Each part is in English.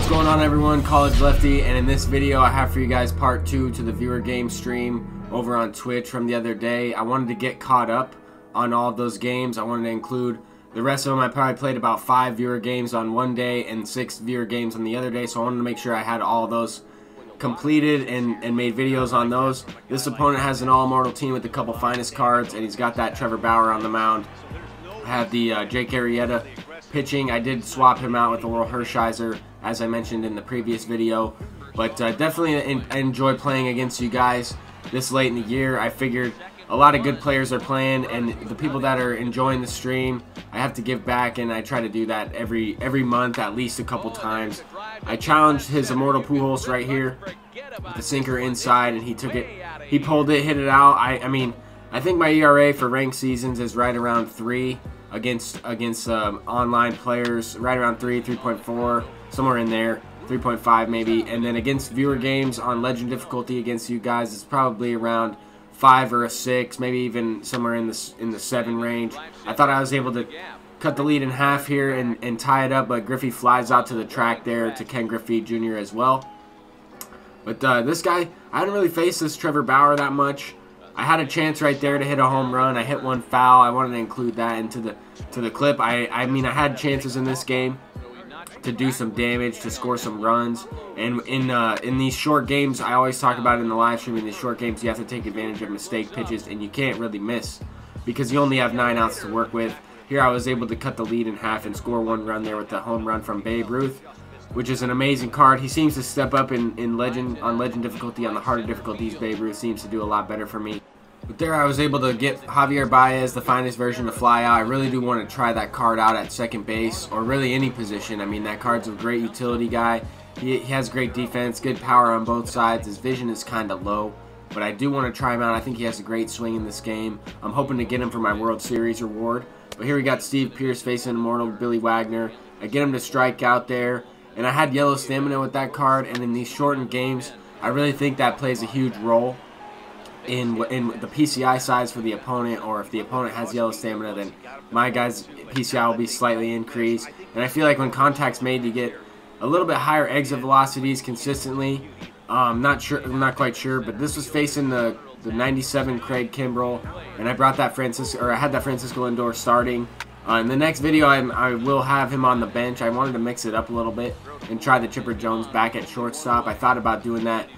What's going on, everyone? College Lefty, and in this video I have for you guys part 2 to the viewer game stream over on Twitch from the other day. I wanted to get caught up on all of those games. I wanted to include the rest of them. I probably played about 5 viewer games on one day and 6 viewer games on the other day, so I wanted to make sure I had all of those completed and made videos on those. This opponent has an all-immortal team with a couple finest cards, and he's got that Trevor Bauer on the mound. I have the Jake Arrieta pitching. I did swap him out with the Laurel Hershiser, as I mentioned in the previous video. But definitely enjoy playing against you guys this late in the year. I figured a lot of good players are playing, and the people that are enjoying the stream, I have to give back, and I try to do that every month, at least a couple times. I challenged his Immortal Pujols right here with the sinker inside, and he took it. He pulled it, hit it out. I mean, I think my ERA for ranked seasons is right around 3 against online players, right around 3, 3.4, somewhere in there, 3.5 maybe. And then against viewer games on legend difficulty against you guys, it's probably around 5 or a 6, maybe even somewhere in the 7 range. I thought I was able to cut the lead in half here and tie it up, but Griffey flies out to the track there to Ken Griffey Jr. as well. But this guy, I hadn't really faced this Trevor Bauer that much. I had a chance right there to hit a home run. I hit one foul. I wanted to include that into the clip. I mean, I had chances in this game to do some damage, to score some runs. And in these short games, I always talk about it in the live stream, in these short games, you have to take advantage of mistake pitches, and you can't really miss because you only have 9 outs to work with. Here I was able to cut the lead in half and score 1 run there with the home run from Babe Ruth, which is an amazing card. He seems to step up on legend difficulty. On the harder difficulties, Babe Ruth seems to do a lot better for me. But there I was able to get Javier Baez, the finest version, to fly out. I really do want to try that card out at second base, or really any position. I mean, that card's a great utility guy. He has great defense, good power on both sides. His vision is kind of low, but I do want to try him out. I think he has a great swing in this game. I'm hoping to get him for my World Series reward. But here we got Steve Pearce facing Immortal Billy Wagner. I get him to strike out there, and I had yellow stamina with that card. And in these shortened games, I really think that plays a huge role in the PCI size for the opponent, or if the opponent has yellow stamina, then my guy's PCI will be slightly increased. And I feel like when contact's made, you get a little bit higher exit velocities consistently. I'm not quite sure, but this was facing the 97 Craig Kimbrell, and I brought that I had that Francisco Lindor starting. In the next video, I will have him on the bench. I wanted to mix it up a little bit and try the Chipper Jones back at shortstop. I thought about doing that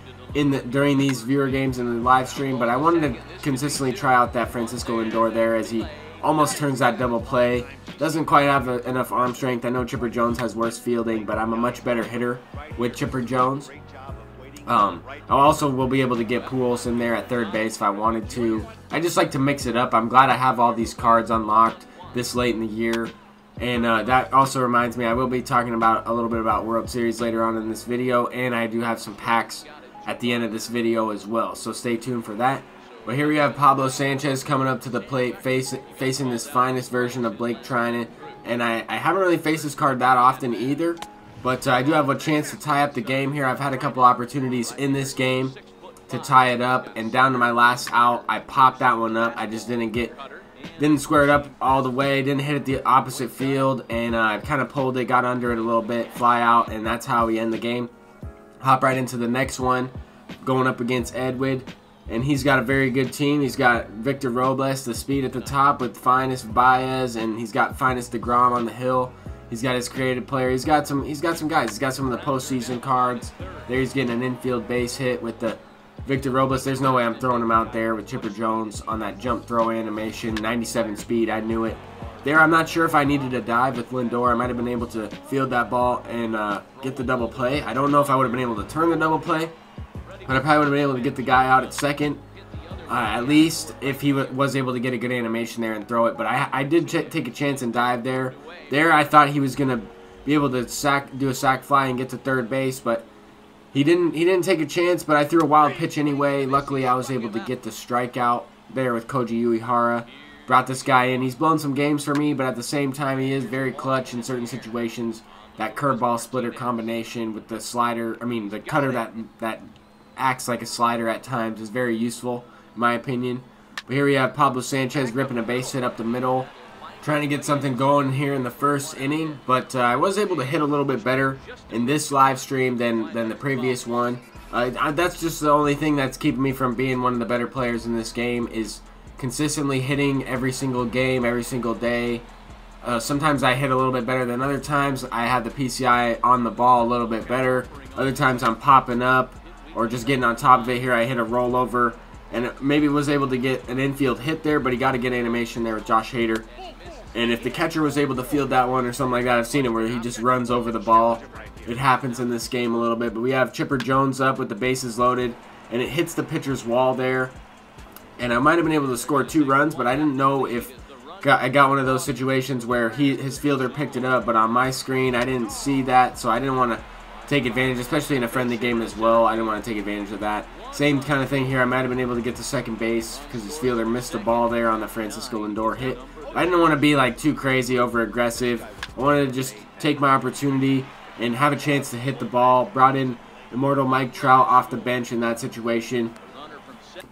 during these viewer games in the live stream, but I wanted to consistently try out that Francisco Lindor there, as he almost turns that double play. Doesn't quite have enough arm strength. I know Chipper Jones has worse fielding, but I'm a much better hitter with Chipper Jones. I also will be able to get Pujols in there at third base if I wanted to. I just like to mix it up. I'm glad I have all these cards unlocked this late in the year. And that also reminds me, I will be talking about a little bit about World Series later on in this video, and I do have some packs at the end of this video as well, so stay tuned for that. But here we have Pablo Sanchez coming up to the plate, facing this finest version of Blake Trinan. And I haven't really faced this card that often either, but I do have a chance to tie up the game here. I've had a couple opportunities in this game to tie it up, and down to my last out, I popped that one up. I just didn't square it up all the way, didn't hit it the opposite field, and I kind of pulled it, got under it a little bit, fly out, and that's how we end the game. Hop right into the next one, going up against Edwin, and he's got a very good team. He's got Victor Robles, the speed at the top, with finest Baez, and he's got finest DeGrom on the hill. He's got his creative player. He's got some guys. He's got some of the postseason cards. There he's getting an infield base hit with the Victor Robles. There's no way I'm throwing him out there with Chipper Jones on that jump throw animation. 97 speed, I knew it. There, I'm not sure if I needed a dive with Lindor. I might have been able to field that ball and get the double play. I don't know if I would have been able to turn the double play, but I probably would have been able to get the guy out at second, at least if he was able to get a good animation there and throw it. But I did take a chance and dive there. There, I thought he was going to be able to do a sac fly and get to third base, but he didn't take a chance. But I threw a wild pitch anyway. Luckily, I was able to get the strikeout there with Koji Uehara. Brought this guy in. He's blown some games for me, but at the same time, he is very clutch in certain situations. That curveball splitter combination with the slider, the cutter that acts like a slider at times, is very useful, in my opinion. But here we have Pablo Sanchez ripping a base hit up the middle. trying to get something going here in the first inning, but I was able to hit a little bit better in this live stream than the previous one. That's just the only thing that's keeping me from being one of the better players in this game, is consistently hitting every single game, every single day. Sometimes I hit a little bit better than other times. I have the PCI on the ball a little bit better. Other times I'm popping up or just getting on top of it. Here I hit a rollover and maybe was able to get an infield hit there, but he got to get animation there with Josh Hader. And if the catcher was able to field that one or something like that, I've seen it where he just runs over the ball. It happens in this game a little bit. But we have Chipper Jones up with the bases loaded, and it hits the pitcher's wall there. And I might have been able to score 2 runs, but I didn't know if I got one of those situations where his fielder picked it up. But on my screen, I didn't see that, so I didn't want to take advantage, especially in a friendly game as well. I didn't want to take advantage of that. Same kind of thing here. I might have been able to get to second base because his fielder missed a ball there on the Francisco Lindor hit. I didn't want to be like too crazy over aggressive. I wanted to just take my opportunity and have a chance to hit the ball. Brought in Immortal Mike Trout off the bench in that situation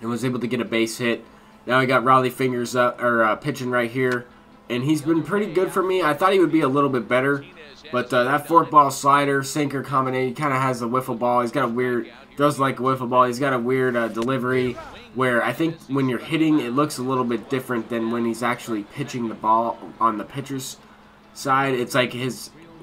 and was able to get a base hit. Now we got Raleigh Fingers up, or pitching right here, and he's been pretty good for me. I thought he would be a little bit better, but that fork ball slider sinker combination, he kind of has a wiffle ball. He's got a weird, throws like a wiffle ball. He's got a weird delivery, where I think when you're hitting, it looks a little bit different than when he's actually pitching the ball on the pitcher's side. It's like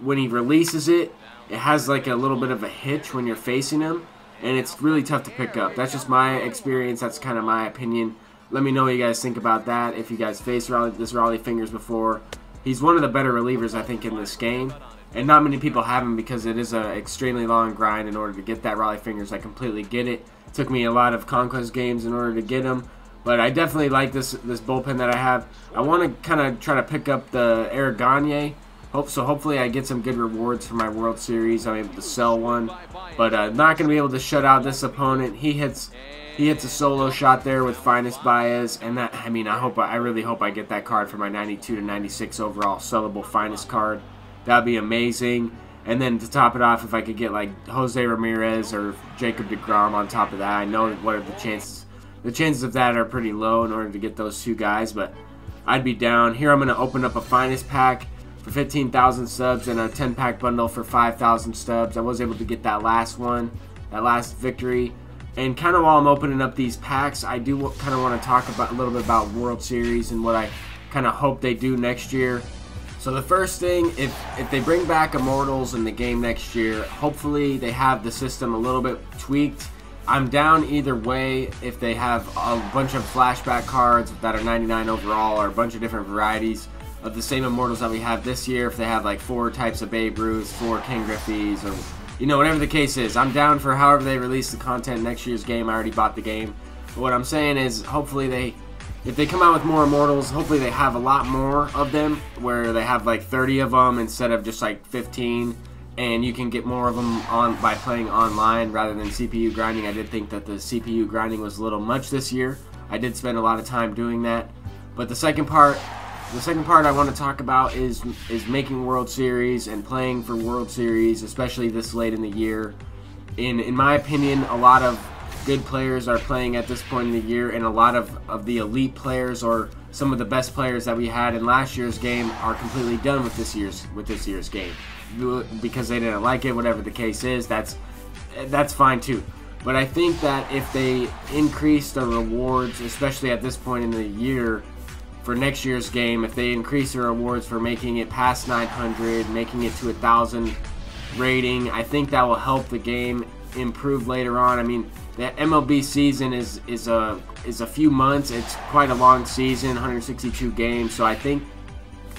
when he releases it, it has like a little bit of a hitch when you're facing him, and it's really tough to pick up. That's just my experience. That's kind of my opinion. Let me know what you guys think about that. If you guys faced this Raleigh Fingers before, he's one of the better relievers I think in this game, and not many people have him because it is an extremely long grind in order to get that Raleigh Fingers. I completely get it. Took me a lot of Conquest games in order to get him, but I definitely like this bullpen that I have. I want to kind of try to pick up the Eric Gagne. Hopefully I get some good rewards for my World Series. I'm able to sell one, but not going to be able to shut out this opponent. He hits a solo shot there with Finest Baez, and that, I mean, I really hope I get that card for my 92 to 96 overall sellable Finest card. That'd be amazing. And then to top it off, if I could get like Jose Ramirez or Jacob deGrom on top of that, I know what are the chances. The chances of that are pretty low in order to get those 2 guys, but I'd be down. Here I'm going to open up a Finest pack for 15,000 subs and a 10-pack bundle for 5,000 stubs. I was able to get that last one, that last victory. And kind of while I'm opening up these packs, I do kind of want to talk about a little bit about World Series and what I kind of hope they do next year. So the first thing, if they bring back Immortals in the game next year, hopefully they have the system a little bit tweaked. I'm down either way. If they have a bunch of flashback cards that are 99 overall, or a bunch of different varieties of the same Immortals that we have this year, if they have like 4 types of Babe Ruths, 4 Ken Griffey's, or whatever the case is, I'm down for however they release the content next year's game. I already bought the game. But what I'm saying is, hopefully if they come out with more Immortals, hopefully they have a lot more of them, where they have like 30 of them instead of just like 15, and you can get more of them by playing online rather than CPU grinding. I did think that the CPU grinding was a little much this year. I did spend a lot of time doing that. But the second part I want to talk about is making World Series and playing for World Series, especially this late in the year. In my opinion, a lot of good players are playing at this point in the year, and a lot of the elite players, or some of the best players that we had in last year's game, are completely done with this year's game because they didn't like it. Whatever the case is, that's fine too. But I think that if they increase the rewards, especially at this point in the year, for next year's game, if they increase the rewards for making it past 900, making it to 1,000 rating, I think that will help the game improve later on. I mean, the MLB season is a few months. It's quite a long season, 162 games. So I think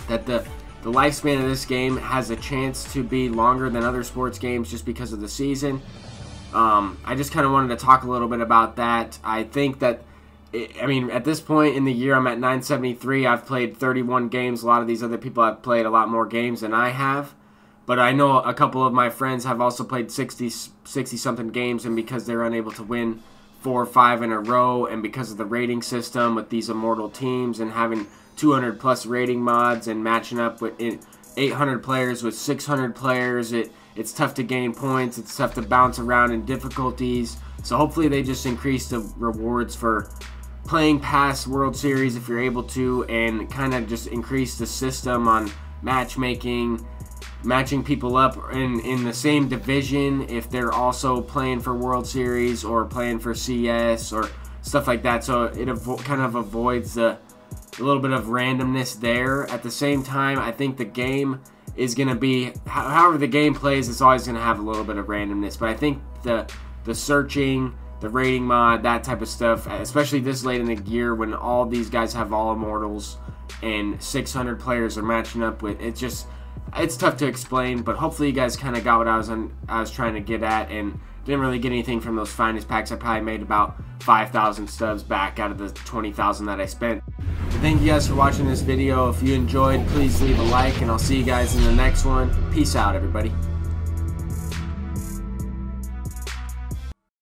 that the lifespan of this game has a chance to be longer than other sports games just because of the season. I just kind of wanted to talk a little bit about that. I think that, I mean, at this point in the year, I'm at 973. I've played 31 games. A lot of these other people have played a lot more games than I have. But I know a couple of my friends have also played 60-something games, and because they're unable to win 4 or 5 in a row, and because of the rating system with these Immortal teams and having 200-plus rating mods and matching up with 800 players with 600 players, it's tough to gain points. It's tough to bounce around in difficulties. So hopefully they just increase the rewards for playing past World Series if you're able to, and kind of just increase the system on matchmaking, matching people up in the same division if they're also playing for World Series or playing for CS or stuff like that. So it kind of avoids a little bit of randomness there. At the same time, I think the game is going to be, however the game plays, it's always going to have a little bit of randomness. But I think the searching, the rating mod, that type of stuff, especially this late in the year when all these guys have all immortals and 600 players are matching up with, it's tough to explain. But hopefully you guys kind of got what I was trying to get at, and didn't really get anything from those finest packs. I probably made about 5,000 stubs back out of the 20,000 that I spent. Thank you guys for watching this video. If you enjoyed, please leave a like, and I'll see you guys in the next one. Peace out, everybody.